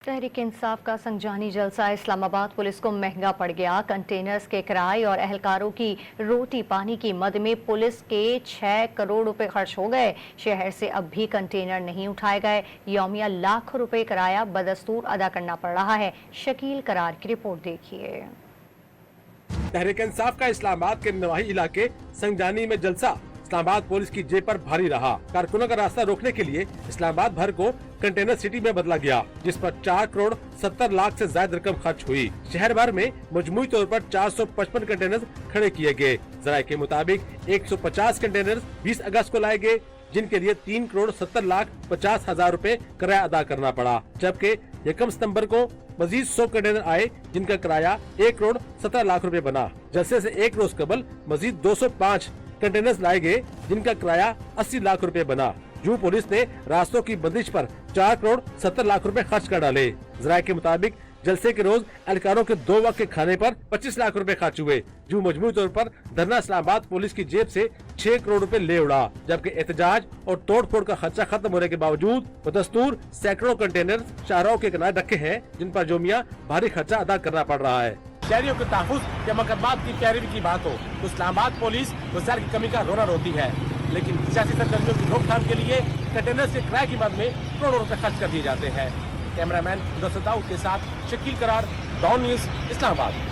तहरीक इंसाफ का संजानी जलसा इस्लामाबाद पुलिस को महंगा पड़ गया। कंटेनर्स के किराए और एहलकारों की रोटी पानी की मद में पुलिस के 6 करोड़ रुपए खर्च हो गए। शहर से अब भी कंटेनर नहीं उठाए गए। यौमिया लाखों रुपए किराया बदस्तूर अदा करना पड़ रहा है। शकील करार की रिपोर्ट देखिए। तहरीक इंसाफ का इस्लामाबाद के नवाही इलाके संजानी में जलसा इस्लामाबाद पुलिस की जेब पर भारी रहा। कारकुनों का रास्ता रोकने के लिए इस्लामाबाद भर को कंटेनर सिटी में बदला गया, जिस पर 4 करोड़ 70 लाख से ज्यादा रकम खर्च हुई। शहर भर में मजमूई तौर पर 455 कंटेनर खड़े किए गए। जराये के मुताबिक 150 कंटेनर 20 अगस्त को लाए गए, जिनके लिए 3 करोड़ 70 लाख 50 हजार रुपए किराया अदा करना पड़ा। जबकि 1 सितंबर को मजीद 100 कंटेनर आए, जिनका किराया 1 करोड़ 17 लाख रुपए बना। जलसे से एक रोज कबल मजीद 205 कंटेनर्स लाए गए, जिनका किराया 80 लाख रुपए बना। जू पुलिस ने रास्तों की बंदिश पर 4 करोड़ 70 लाख रुपए खर्च कर डाले। जराये के मुताबिक जलसे के रोज एहलकारों के 2 वक्त के खाने पर 25 लाख रुपए खर्च हुए। जो मजमूई तौर पर धरना इस्लामाबाद पुलिस की जेब से 6 करोड़ रुपए ले उड़ा। जबकि एहतजाज और तोड़ फोड़ का खर्चा खत्म होने के बावजूद बदस्तूर सैकड़ों कंटेनर शाहराहों के किनारे रखे हैं, जिन पर जोमिया भारी खर्चा अदा करना पड़ रहा है। शहरियों के तहफ़्फ़ुज़ या मकदमात की पैरवी की बात हो तो इस्लामाबाद पुलिस वसाइल की कमी का रोना रोती है, लेकिन सियासी सरगर्मियों की रोकथाम के लिए कंटेनर से किराए की मद में करोड़ों रुपए खर्च कर दिए जाते हैं। कैमरामैन दाऊद के साथ शकील करार, डॉन न्यूज़, इस्लामाबाद।